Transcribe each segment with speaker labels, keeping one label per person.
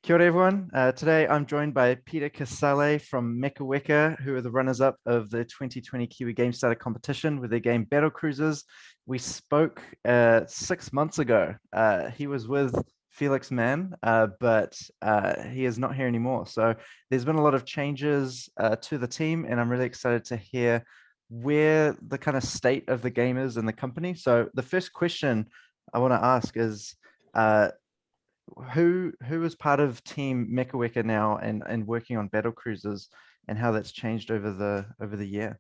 Speaker 1: Kia ora everyone. Today I'm joined by Peter Casale from MechaWeka, who are the runners-up of the 2020 Kiwi Game Starter competition with their game Battlecruisers. We spoke 6 months ago. He was with Felix Mann, but he is not here anymore. So there's been a lot of changes to the team, and I'm really excited to hear where the kind of state of the game is in the company. So the first question I want to ask is, who is part of Team MechaWeka now and working on Battlecruisers, and how that's changed over the year?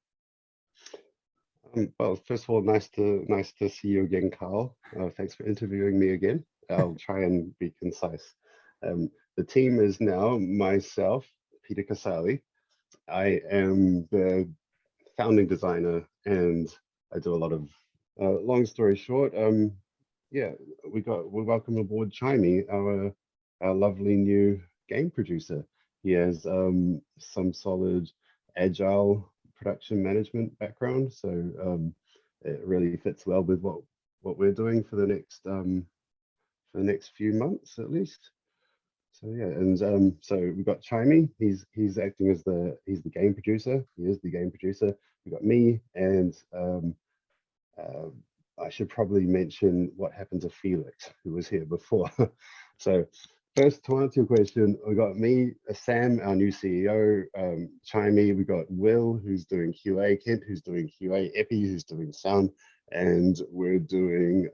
Speaker 2: Well, first of all, nice to see you again, Carl. Thanks for interviewing me again. I'll try and be concise. The team is now myself, Peter Casale. I am the founding designer, and I do a lot of. Long story short, yeah, we welcome aboard Chimey, our lovely new game producer. He has some solid agile production management background, so it really fits well with what we're doing for the next few months at least. So yeah, and so we've got Chimey. He's acting as he's the game producer. He is the game producer. We got me, and uh, I should probably mention what happened to Felix, who was here before. So first, to answer your question, we got me, Sam, our new CEO, Chimey. We got Will, who's doing QA, Kent, who's doing QA, Epi, who's doing sound, and we're doing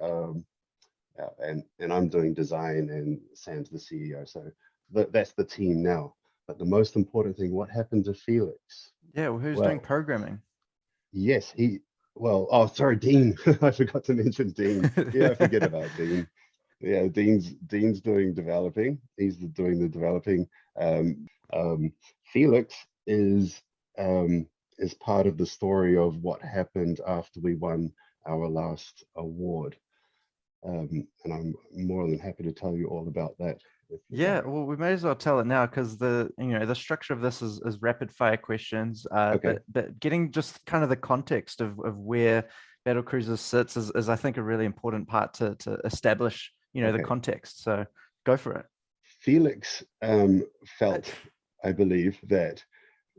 Speaker 2: and I'm doing design, and Sam's the CEO. So that's the team now. But the most important thing, what happened to Felix?
Speaker 1: Yeah, well, who's doing programming?
Speaker 2: Yes, oh, sorry, Dean. I forgot to mention Dean. Yeah, forget about Dean. Yeah, Dean's doing developing. He's doing the developing. Felix is part of the story of what happened after we won our last award. And I'm more than happy to tell you all about that.
Speaker 1: Yeah, well, we may as well tell it now, because the structure of this is rapid fire questions.
Speaker 2: Okay.
Speaker 1: But getting just kind of the context of where Battlecruisers sits is I think a really important part to establish the context. So go for it.
Speaker 2: Felix felt, I believe, that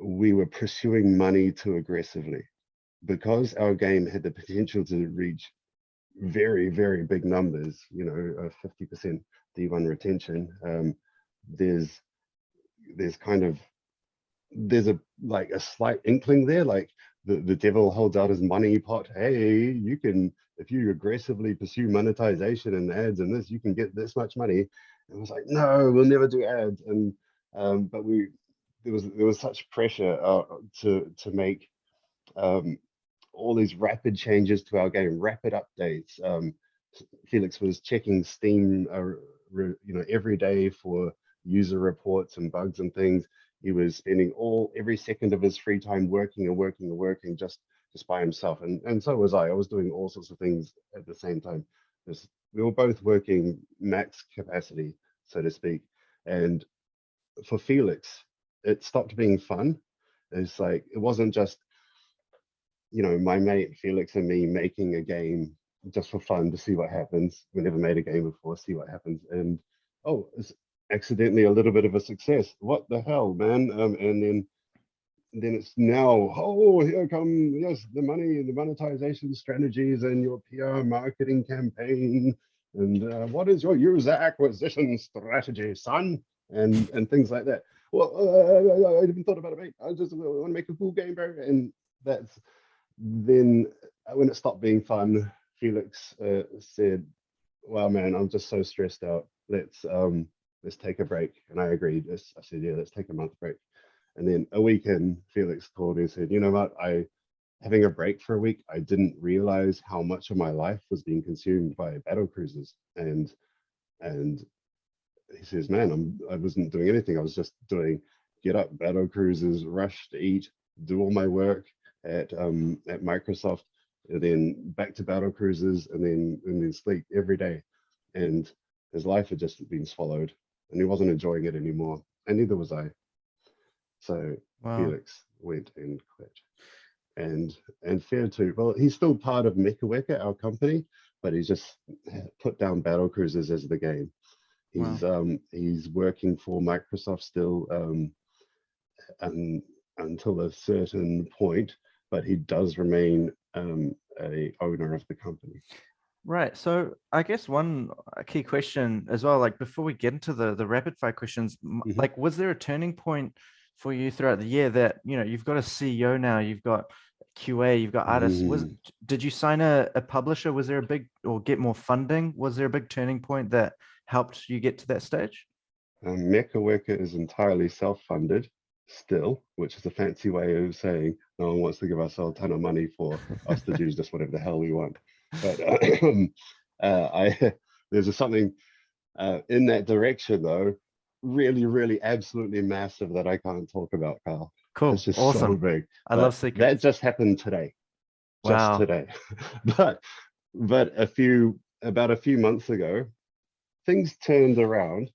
Speaker 2: we were pursuing money too aggressively, because our game had the potential to reach very, very big numbers, 50% D1 retention. There's a slight inkling there, like the devil holds out his money pot. Hey, you can, if you aggressively pursue monetization and ads and this, you can get this much money. And I was like, no, we'll never do ads. And but there was such pressure to make all these rapid changes to our game, rapid updates. Felix was checking Steam, every day for user reports and bugs and things. He was spending every second of his free time working and working and working just by himself. And so was I. I was doing all sorts of things at the same time. We were both working max capacity, so to speak. And for Felix, it stopped being fun. It's like, it wasn't just, my mate Felix and me making a game just for fun to see what happens. We never made a game before, see what happens. And it's accidentally a little bit of a success. What the hell, man? And then it's now, here come, yes, the money, the monetization strategies and your PR marketing campaign. And what is your user acquisition strategy, son? And things like that. Well, I haven't thought about it, mate. I just want to make a cool game, bro. And that's then when it stopped being fun, Felix said, "Wow, man, I'm just so stressed out. Let's take a break." And I agreed. I said, "Yeah, let's take a month break." And then a week in, Felix called me and said, "You know what? Having a break for a week, I didn't realize how much of my life was being consumed by Battlecruisers." And he says, "Man, I wasn't doing anything. I was just doing get up, Battlecruisers, rush to eat, do all my work at Microsoft, and then back to Battlecruisers, and then sleep every day." And his life had just been swallowed, and he wasn't enjoying it anymore, and neither was I. So Felix went and quit. And fair to, well, he's still part of MechaWeka, our company, but he's just put down Battlecruisers as the game. He's working for Microsoft still, and until a certain point, but he does remain a owner of the company.
Speaker 1: Right. So I guess one key question as well, like before we get into the rapid fire questions, like was there a turning point for you throughout the year that, you know, you've got a CEO now, you've got QA, you've got artists. Did you sign a publisher? Was there a big, or get more funding? Was there a big turning point that helped you get to that stage?
Speaker 2: MechaWeka is entirely self-funded still, which is a fancy way of saying no one wants to give us a ton of money for us to do just whatever the hell we want. But there's something in that direction though, really absolutely massive that I can't talk about, Carl.
Speaker 1: Cool.
Speaker 2: It's just
Speaker 1: Awesome.
Speaker 2: so big.
Speaker 1: I love secrets.
Speaker 2: That just happened today. Just
Speaker 1: Wow.
Speaker 2: today. but about a few months ago, things turned around.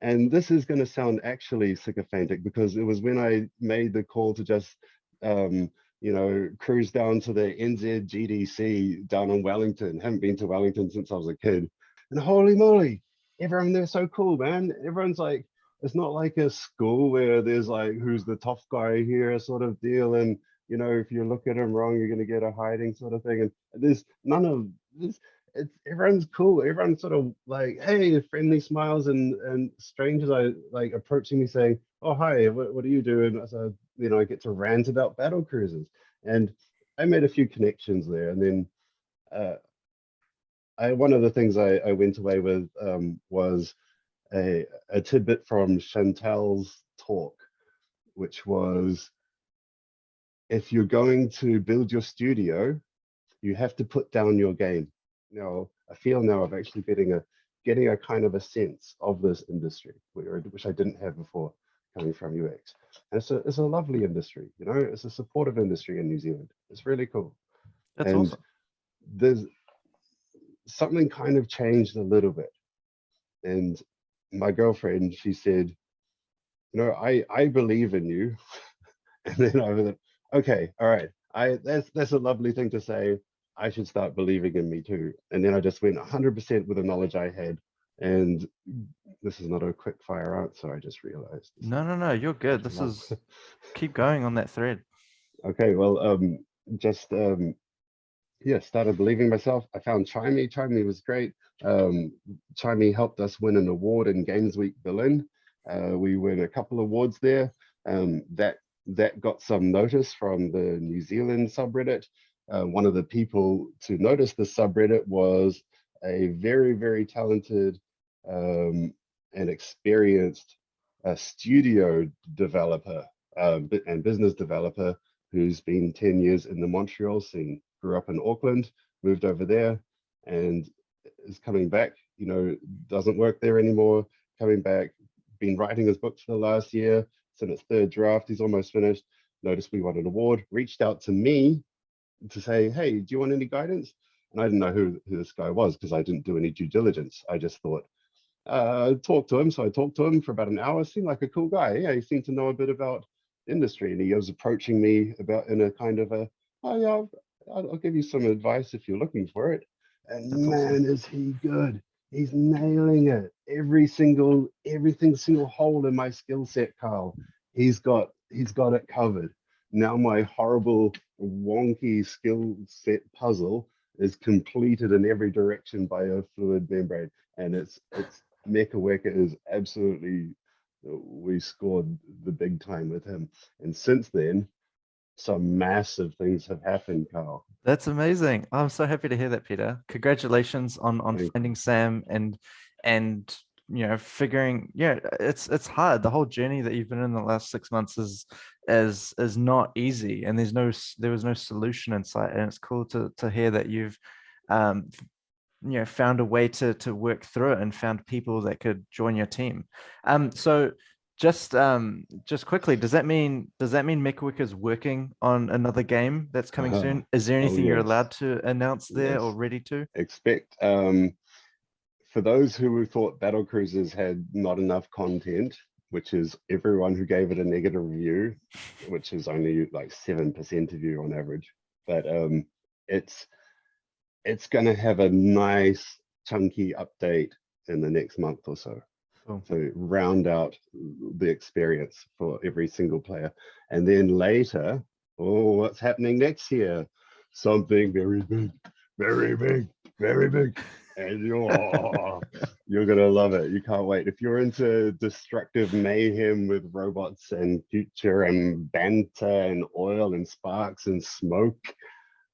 Speaker 2: And this is going to sound actually sycophantic because it was when I made the call to just, you know, cruise down to the NZGDC down in Wellington. Haven't been to Wellington since I was a kid. And holy moly, everyone there's so cool, man. Everyone's like, it's not like a school where there's like, who's the tough guy here sort of deal. And, you know, if you look at him wrong, you're going to get a hiding sort of thing. And there's none of this. It's everyone's cool. Everyone's sort of like, hey, friendly smiles, and strangers are like approaching me saying, oh, hi, what do you do? And so, you know, I get to rant about Battlecruisers. And I made a few connections there. And then one of the things I went away with was a tidbit from Chantal's talk, which was, if you're going to build your studio, you have to put down your game. You know, I feel now I've actually getting a kind of a sense of this industry, which I didn't have before coming from UX. And it's a lovely industry, you know, it's a supportive industry in New Zealand. It's really cool.
Speaker 1: That's
Speaker 2: and
Speaker 1: awesome.
Speaker 2: There's something kind of changed a little bit. And my girlfriend, she said, you know, I believe in you. And then I was like, okay, all right. That's a lovely thing to say. I should start believing in me too. And then I just went 100% with the knowledge I had. And this is not a quick fire answer, I just realized.
Speaker 1: No, you're good. This is, keep going on that thread.
Speaker 2: Okay, well, yeah, started believing myself. I found Chimey. Chimey was great. Chimey helped us win an award in Games Week Berlin. We won a couple awards there. That got some notice from the New Zealand subreddit. One of the people to notice the subreddit was a very talented and experienced studio developer and business developer who's been 10 years in the Montreal scene. Grew up in Auckland, moved over there, and is coming back. You know, doesn't work there anymore. Coming back, been writing his book for the last year. It's in its third draft. He's almost finished. Noticed we won an award. Reached out to me to say, hey, do you want any guidance? And I didn't know who this guy was because I didn't do any due diligence. I just thought, talk to him. So I talked to him for about an hour. Seemed like a cool guy. Yeah, he seemed to know a bit about industry, and he was approaching me about in a kind of a, oh yeah, I'll give you some advice if you're looking for it. And
Speaker 1: That's
Speaker 2: man,
Speaker 1: awesome.
Speaker 2: is he good. He's nailing it. Everything single hole in my skill set, Carl. He's got it covered. Now my horrible, wonky skill set puzzle is completed in every direction by a fluid membrane. And it's MechaWeka is absolutely, we scored the big time with him. And since then, some massive things have happened, Carl.
Speaker 1: That's amazing. I'm so happy to hear that, Peter. Congratulations on finding Sam and you know, figuring, yeah, it's hard. The whole journey that you've been in the last 6 months is not easy, and there was no solution in sight. And it's cool to hear that you've you know, found a way to work through it and found people that could join your team. So just quickly, does that mean MechaWeka is working on another game that's coming soon? Is there
Speaker 2: Oh
Speaker 1: anything you're
Speaker 2: yes,
Speaker 1: allowed to announce there or
Speaker 2: yes.
Speaker 1: ready to?
Speaker 2: Expect for those who thought Battlecruisers had not enough content, which is everyone who gave it a negative review, which is only like 7% of you on average, but it's going to have a nice chunky update in the next month or so.
Speaker 1: Cool.
Speaker 2: to round out the experience for every single player. And then later, oh, what's happening next year? Something very big, very big, very big. And you're gonna love it. You can't wait. If you're into destructive mayhem with robots and future and banter and oil and sparks and smoke,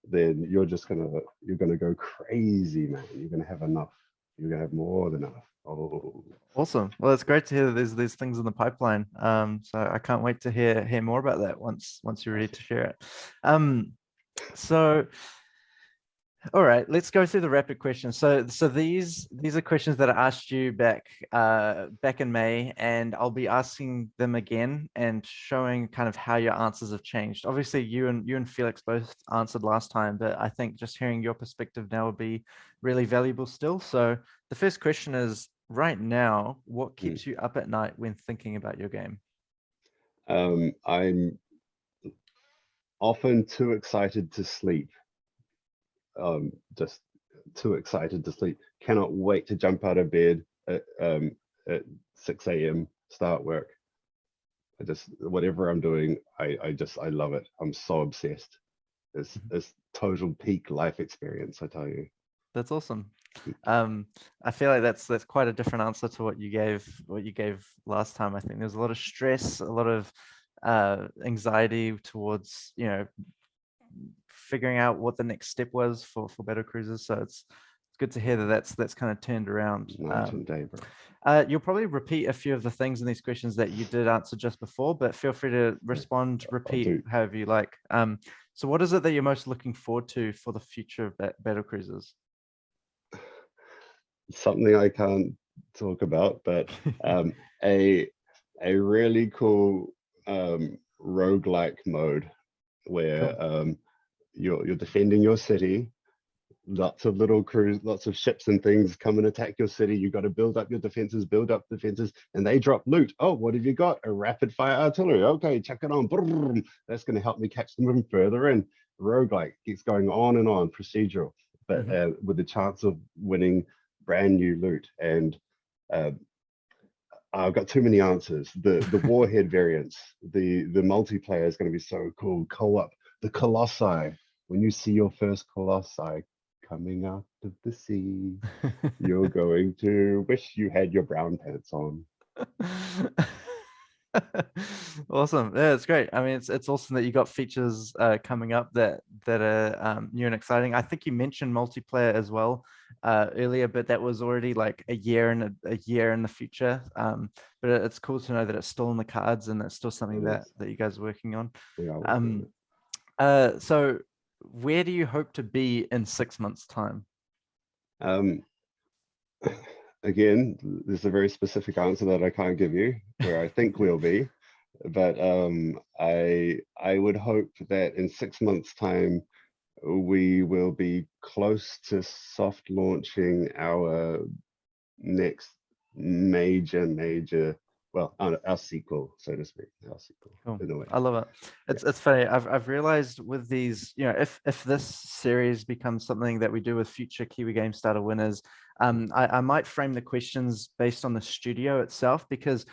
Speaker 2: then you're gonna go crazy, man. You're gonna have enough. You're gonna have more than enough. Oh,
Speaker 1: Awesome. Well, it's great to hear that there's things in the pipeline. So I can't wait to hear more about that once you're ready to share it. So all right, let's go through the rapid questions. So these are questions that I asked you back in May, and I'll be asking them again and showing kind of how your answers have changed. Obviously, you and Felix both answered last time, but I think just hearing your perspective now would be really valuable still. So the first question is, right now, what keeps you up at night when thinking about your game?
Speaker 2: I'm often too excited to sleep. Just too excited to sleep. Cannot wait to jump out of bed at 6 a.m. start work. Whatever I'm doing, I love it. I'm so obsessed. It's total peak life experience, I tell you.
Speaker 1: That's awesome. I feel like that's quite a different answer to what you gave last time. I think there's a lot of stress, a lot of anxiety towards, you know, figuring out what the next step was for Battlecruisers. So it's good to hear that that's kind of turned around.
Speaker 2: Night and day, bro.
Speaker 1: You'll probably repeat a few of the things in these questions that you did answer just before, but feel free to respond, repeat however you like. So what is it that you're most looking forward to for the future of Battlecruisers?
Speaker 2: Something I can't talk about, but a really cool roguelike mode where cool. You're defending your city. Lots of little crews, lots of ships and things come and attack your city. You got to build up your defenses, and they drop loot. Oh, what have you got? A rapid fire artillery. Okay, chuck it on. Brrr. That's going to help me catch them even further in. Roguelike keeps going on and on, procedural, but with the chance of winning brand new loot. And I've got too many answers. The warhead variants, the multiplayer is going to be so cool. Co-op, the colossi. When you see your first colossi coming out of the sea, you're going to wish you had your brown pants on.
Speaker 1: Awesome. Yeah, it's great. I mean, it's awesome that you got features coming up that are new and exciting. I think you mentioned multiplayer as well earlier, but that was already like a year in the future. But it's cool to know that it's still in the cards and it's still something that you guys are working on.
Speaker 2: Yeah,
Speaker 1: so where do you hope to be in 6 months' time?
Speaker 2: Again, there's a very specific answer that I can't give you where I think we'll be, but I would hope that in 6 months' time we will be close to soft launching our next major, well, our sequel, so to speak. Our sequel.
Speaker 1: Cool.
Speaker 2: In a way.
Speaker 1: I love it. It's funny. I've realized with these, you know, if this series becomes something that we do with future Kiwi Game Starter winners, I might frame the questions based on the studio itself, because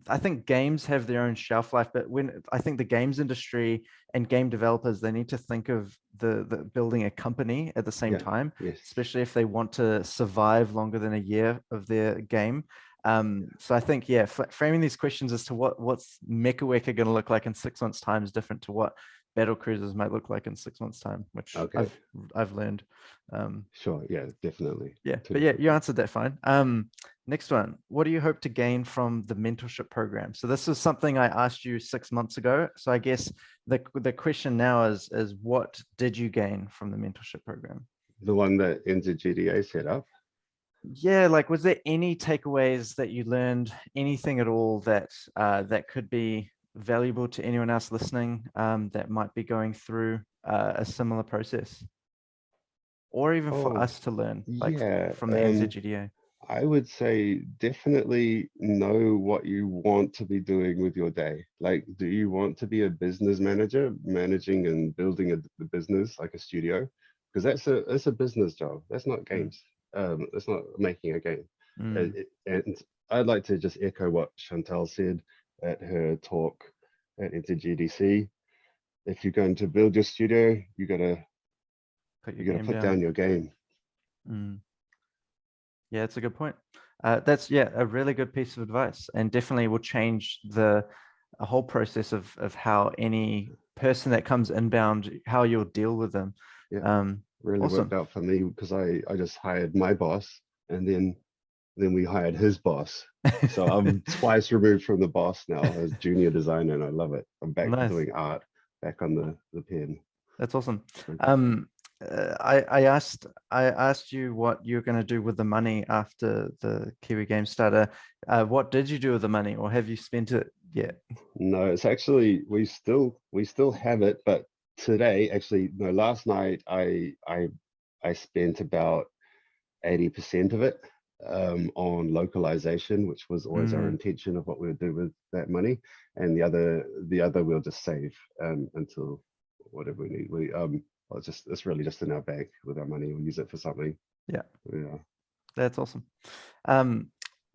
Speaker 1: I think games have their own shelf life, but I think the games industry and game developers, they need to think of the building a company at the same time, especially if they want to survive longer than a year of their game. So I think, framing these questions as to what's MechaWeka going to look like in 6 months' time is different to what Battlecruisers might look like in 6 months' time, which I've learned.
Speaker 2: Sure, yeah, definitely.
Speaker 1: Yeah, but yeah, you answered that fine. Next one, what do you hope to gain from the mentorship program? So this is something I asked you 6 months ago. So I guess the question now is what did you gain from the mentorship program?
Speaker 2: The one that NZGDA set up?
Speaker 1: Yeah, like, was there any takeaways that you learned, anything at all that that could be valuable to anyone else listening that might be going through a similar process, or even for us to learn, like from the NZGDA?
Speaker 2: I would say definitely know what you want to be doing with your day. Like, do you want to be a business manager, managing and building a business like a studio? Because that's a business job. That's not games. That's not making a game. And I'd like to just echo what Chantal said at her talk at NZGDC. If you're going to build your studio, you gotta put down your game.
Speaker 1: Yeah, it's a good point. That's a really good piece of advice, and definitely will change the whole process of how any person that comes inbound, how you'll deal with them.
Speaker 2: Really
Speaker 1: awesome.
Speaker 2: worked out for me because I just hired my boss, and then we hired his boss. So I'm twice removed from the boss now as junior designer, and I love it. I'm back to doing art, back on the pen.
Speaker 1: That's awesome. I asked you what you're going to do with the money after the Kiwi Game Starter. What did you do with the money, or have you spent it yet?
Speaker 2: No, it's actually we still have it, but today, actually, no, last night I spent about 80% of it on localization, which was always our intention of what we would do with that money, and the other we'll just save until whatever we need. It's really just in our bank with our money. We'll use it for something.
Speaker 1: Yeah, that's awesome.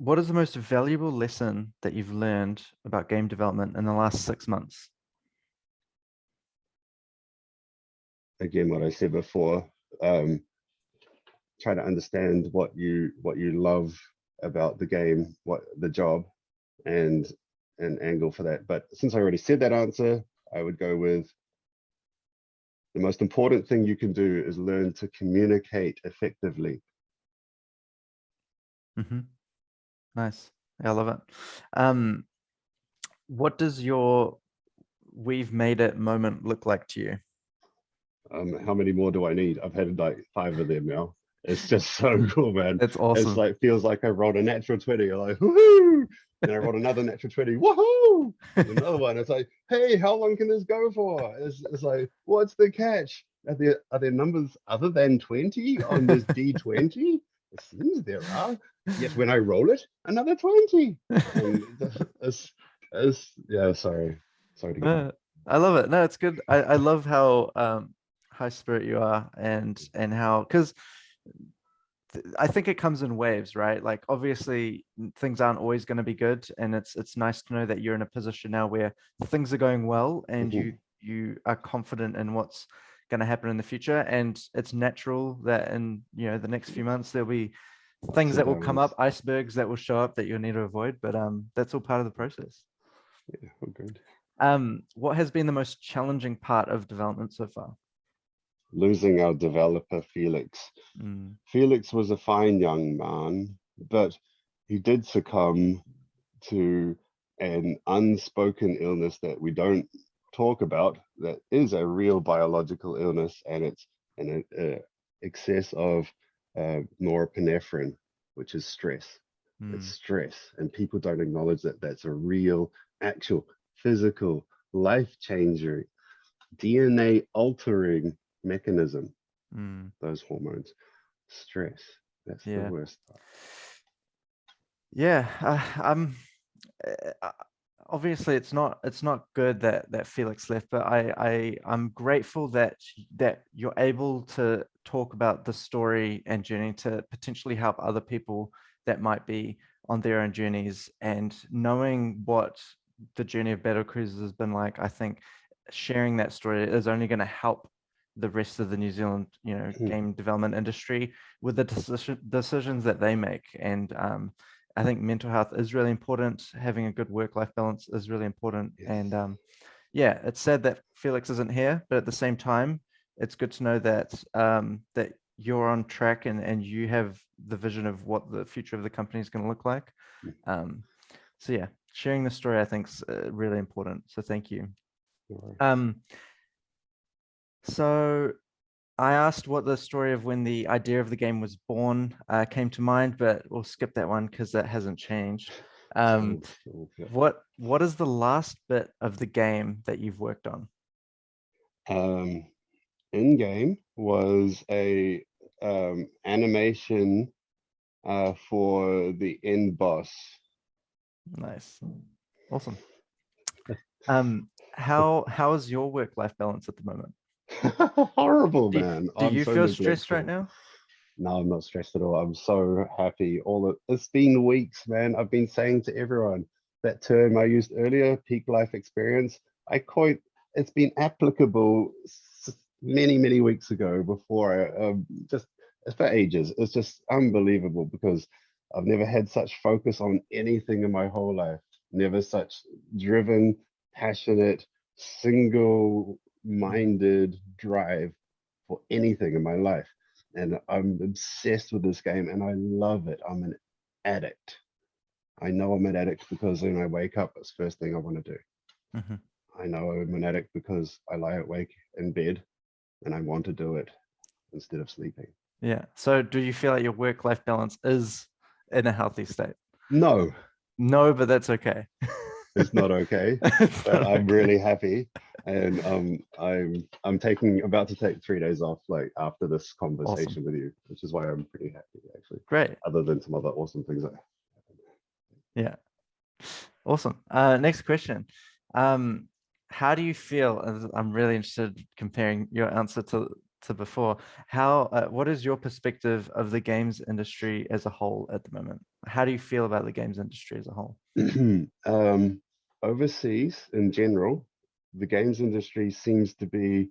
Speaker 1: What is the most valuable lesson that you've learned about game development in the last 6 months?
Speaker 2: Again, what I said before, try to understand what you love about the game, what the job, and angle for that. But since I already said that answer, I would go with the most important thing you can do is learn to communicate effectively.
Speaker 1: Nice. I love it. What does your "we've made it" moment look like to you?
Speaker 2: How many more do I need? I've had like 5 of them now. It's just so cool, man.
Speaker 1: It's awesome.
Speaker 2: It's like, feels like I rolled a natural 20. You're like, woohoo! Then I rolled another natural 20. Woohoo! Another one. It's like, hey, how long can this go for? It's like, what's the catch? Are there numbers other than 20 on this D20? It seems there are. Yet when I roll it, another 20. And sorry to get
Speaker 1: I love it. No, it's good. I love how high spirit you are, and how, because I think it comes in waves, right? Like, obviously things aren't always going to be good, and it's nice to know that you're in a position now where things are going well, and you are confident in what's going to happen in the future. And it's natural that in the next few months there'll be things that will come up, icebergs that will show up that you'll need to avoid, but that's all part of the process.
Speaker 2: Yeah, good.
Speaker 1: What has been the most challenging part of development so far?
Speaker 2: Losing our developer, Felix. Felix was a fine young man, but he did succumb to an unspoken illness that we don't talk about, that is a real biological illness, and it's an excess of norepinephrine, which is stress. It's stress, and people don't acknowledge that that's a real, actual, physical, life-changing, DNA altering mechanism. Those hormones. Stress, that's the worst part.
Speaker 1: Obviously it's not good that Felix left, but I'm grateful that you're able to talk about the story and journey to potentially help other people that might be on their own journeys. And knowing what the journey of Battlecruisers has been like, I think sharing that story is only going to help the rest of the New Zealand game development industry with the decisions that they make. And I think mental health is really important. Having a good work-life balance is really important. And it's sad that Felix isn't here, but at the same time, it's good to know that that you're on track, and you have the vision of what the future of the company is going to look like. So sharing the story, I think, is really important. So thank you. So I asked what the story of when the idea of the game was born came to mind, but we'll skip that one because that hasn't changed. What is the last bit of the game that you've worked on?
Speaker 2: In game was a animation for the end boss.
Speaker 1: Nice, awesome. How is your work-life balance at the moment?
Speaker 2: Horrible, man.
Speaker 1: Do you feel stressed right now?
Speaker 2: No, I'm not stressed at all. I'm so happy. It's been weeks, man. I've been saying to everyone that term I used earlier, peak life experience. I quite it's been applicable many, many weeks ago before just for ages. It's just unbelievable because I've never had such focus on anything in my whole life. Never such driven, passionate, single-minded drive for anything in my life. And I'm obsessed with this game and I love it. I'm an addict. I know I'm an addict because when I wake up, it's the first thing I want to do.
Speaker 1: Mm-hmm.
Speaker 2: I know I'm an addict because I lie awake in bed and I want to do it instead of sleeping.
Speaker 1: Yeah. So do you feel like your work-life balance is in a healthy state?
Speaker 2: No,
Speaker 1: No, but that's okay.
Speaker 2: it's not okay,
Speaker 1: It's
Speaker 2: but
Speaker 1: not
Speaker 2: I'm
Speaker 1: okay.
Speaker 2: really happy. And I'm about to take 3 days off like after this
Speaker 1: Awesome.
Speaker 2: conversation with you, which is why I'm pretty happy actually,
Speaker 1: Great.
Speaker 2: other than some other awesome things that
Speaker 1: Yeah. Awesome. Next question. How do you feel? I'm really interested comparing your answer to before. What is your perspective of the games industry as a whole at the moment? How do you feel about the games industry as a whole?
Speaker 2: overseas in general, the games industry seems to be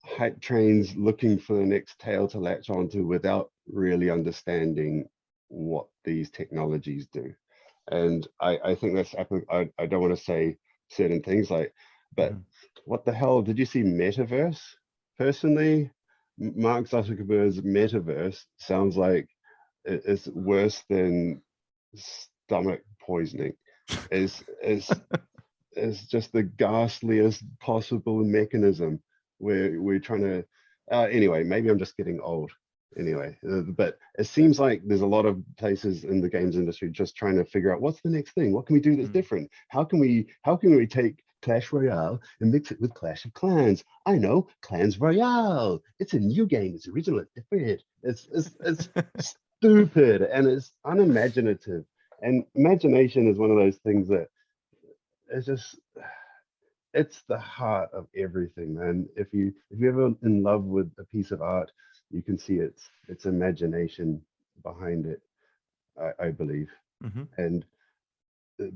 Speaker 2: hype trains looking for the next tail to latch onto without really understanding what these technologies do. And I think I don't want to say certain things like, but
Speaker 1: Mhm.
Speaker 2: what the hell? Did you see Metaverse? Personally, Mark Zuckerberg's Metaverse sounds like it's worse than stomach poisoning. Is just the ghastliest possible mechanism where we're trying to anyway, maybe I'm just getting old anyway, but it seems like there's a lot of places in the games industry just trying to figure out what's the next thing, what can we do that's different, how can we take Clash Royale and mix it with Clash of Clans. I know, Clans Royale, it's a new game, it's original, it's different, it's stupid and it's unimaginative. And imagination is one of those things that it's just it's the heart of everything, man. If you're ever in love with a piece of art, you can see its imagination behind it, I believe.
Speaker 1: Mhm.
Speaker 2: And uh,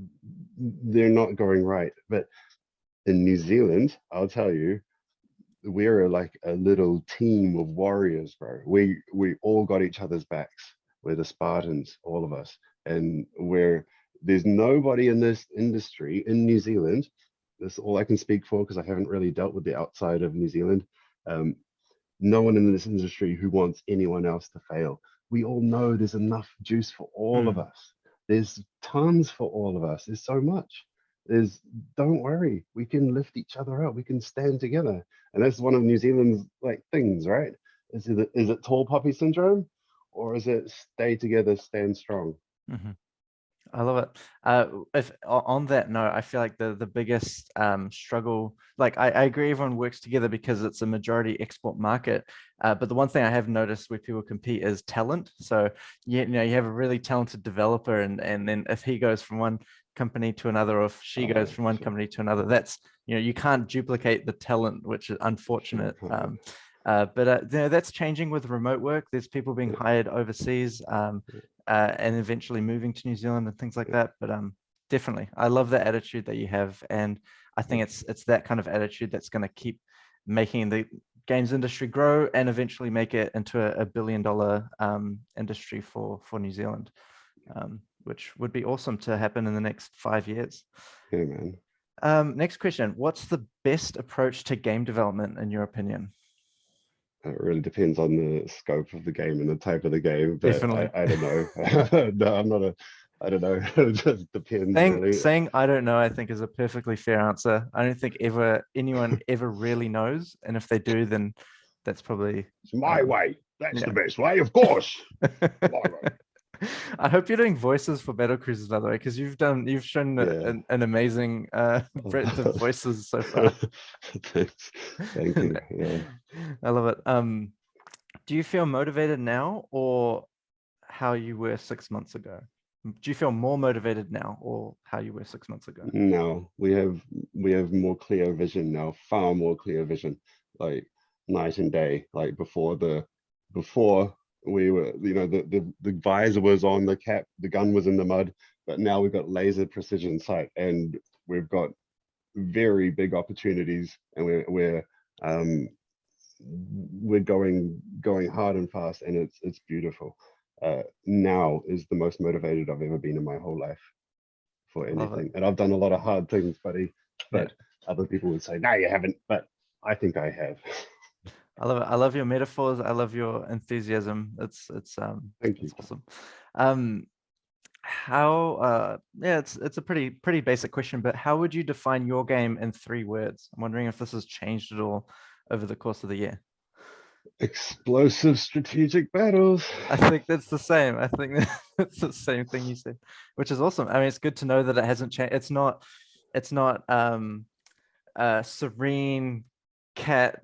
Speaker 2: they're not going right. But in New Zealand, I'll tell you, we're like a little team of warriors, bro. We all got each other's backs. We're the Spartans, all of us. And there's nobody in this industry in New Zealand. That's all I can speak for because I haven't really dealt with the outside of New Zealand. Um, no one in this industry who wants anyone else to fail. We all know there's enough juice for all of
Speaker 1: Mm.
Speaker 2: us. There's tons for all of us. There's so much. There's Don't worry, we can lift each other up. We can stand together, and that's one of New Zealand's like things, right? Is it tall poppy syndrome, or is it stay together, stand strong?
Speaker 1: Mhm. I love it. If on that note, I feel like the biggest struggle, like I agree, everyone works together because it's a majority export market. But the one thing I have noticed where people compete is talent. So you have a really talented developer, and then if he goes from one company to another, or if she goes
Speaker 2: Oh,
Speaker 1: from one
Speaker 2: sure,
Speaker 1: company to another, that's you can't duplicate the talent, which is
Speaker 2: sure,
Speaker 1: unfortunate.
Speaker 2: can't.
Speaker 1: But that's changing with remote work. There's people being
Speaker 2: Yeah,
Speaker 1: hired overseas. And eventually moving to New Zealand and things like
Speaker 2: yeah,
Speaker 1: that. But definitely, I love the attitude that you have, and I think
Speaker 2: thank
Speaker 1: it's that kind of attitude that's going to keep making the games industry grow and eventually make it into a billion-dollar industry for New Zealand, which would be awesome to happen in the next 5 years.
Speaker 2: you. Yeah, man.
Speaker 1: Next question: what's the best approach to game development in your opinion?
Speaker 2: It really depends on the scope of the game and the type of the game, but
Speaker 1: Definitely.
Speaker 2: I don't know. No, I'm not a, I don't know. It just depends, really.
Speaker 1: Saying I don't know, I think is a perfectly fair answer. I don't think anyone ever really knows, and if they do, then that's probably
Speaker 2: It's my
Speaker 1: um,
Speaker 2: way. That's
Speaker 1: yeah.
Speaker 2: the best way, of course. My way.
Speaker 1: I hope you're doing voices for Battlecruisers, by the way, because you've shown
Speaker 2: Yeah.
Speaker 1: an amazing breadth of voices so far.
Speaker 2: Thanks. Thank you. Yeah.
Speaker 1: I love it. Do you feel motivated now, or how you were 6 months ago? Do you feel more motivated now, or how you were 6 months ago?
Speaker 2: No, we have more clear vision now, far more clear vision, like night and day. Like before we were, the visor was on the cap, the gun was in the mud, but now we've got laser precision sight, and we've got very big opportunities, and we're going hard and fast, and it's beautiful. Now is the most motivated I've ever been in my whole life for anything, and I've done a lot of hard things, buddy. But other people would say, "No, you haven't." But I think I have.
Speaker 1: I love it. I love your metaphors. I love your enthusiasm. It's
Speaker 2: Thank you.
Speaker 1: It's awesome. How it's a pretty basic question, but how would you define your game in 3 words? I'm wondering if this has changed at all over the course of the year.
Speaker 2: Explosive strategic battles.
Speaker 1: I think that's the same. I think that's the same thing you said, which is awesome. I mean, it's good to know that it hasn't changed. It's not serene cat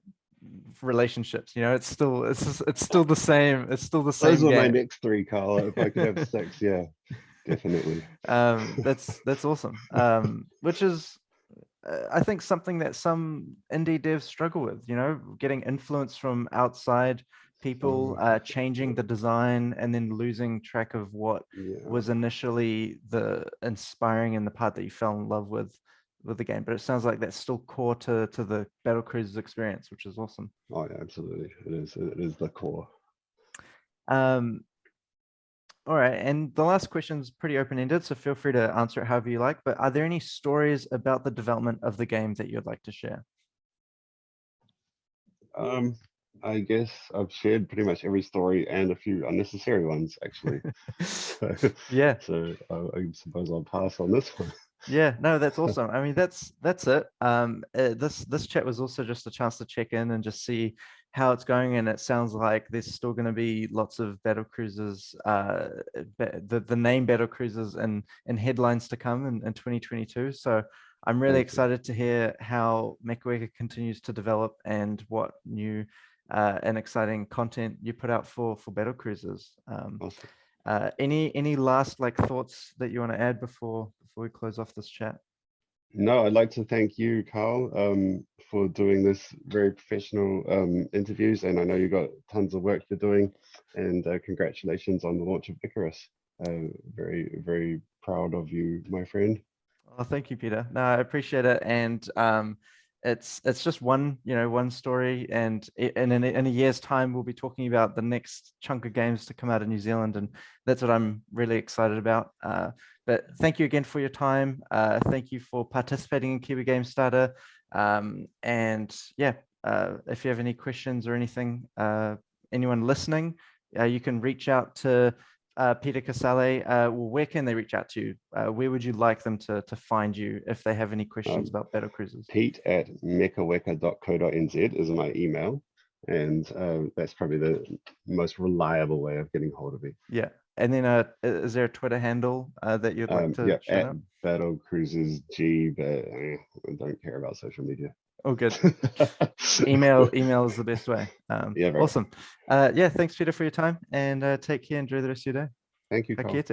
Speaker 1: relationships, it's still the same. It's still the same.
Speaker 2: Those were
Speaker 1: game.
Speaker 2: my next 3, Carl. If I could have 6, yeah, definitely.
Speaker 1: That's awesome. Which is I think something that some indie devs struggle with, getting influence from outside people, changing the design, and then losing track of what was initially the inspiring and the part that you fell in love with the game. But it sounds like that's still core to the Battlecruisers experience, which is awesome.
Speaker 2: Oh yeah, absolutely. It is the core.
Speaker 1: All right, and the last question is pretty open-ended, so feel free to answer it however you like, but are there any stories about the development of the game that you'd like to share?
Speaker 2: I guess I've shared pretty much every story and a few unnecessary ones, actually. So I suppose I'll pass on this one.
Speaker 1: Yeah, no, that's awesome. I mean, that's it. This chat was also just a chance to check in and just see how it's going, and it sounds like there's still going to be lots of Battlecruisers, the name Battlecruisers and headlines to come in 2022. So I'm really excited to hear how MechaWeka continues to develop and what new and exciting content you put out for Battlecruisers. Awesome. Any last thoughts that you want to add before we close off this chat?
Speaker 2: No, I'd like to thank you, Carl, for doing this very professional interviews, and I know you've got tons of work you're doing, and congratulations on the launch of Icarus. Very, very proud of you, my friend.
Speaker 1: Oh, thank you, Peter. No, I appreciate it, and it's just one story, and in a year's time we'll be talking about the next chunk of games to come out of New Zealand, and that's what I'm really excited about. But thank you again for your time. Thank you for participating in Kiwi Game Starter. And yeah, if you have any questions or anything, anyone listening, you can reach out to Peter Casale. Where can they reach out to you? Where would you like them to find you if they have any questions about Battlecruisers?
Speaker 2: Pete@mechaweka.co.nz is my email, and that's probably the most reliable way of getting hold of me.
Speaker 1: Yeah. And then is there a Twitter handle that you'd like to shout out?
Speaker 2: Battlecruisers G, but I don't care about social media.
Speaker 1: Oh, good. Email is the best way. Yeah, awesome. Yeah, thanks, Peter, for your time, and take care. Enjoy the rest of your day.
Speaker 2: Thank you, Carl.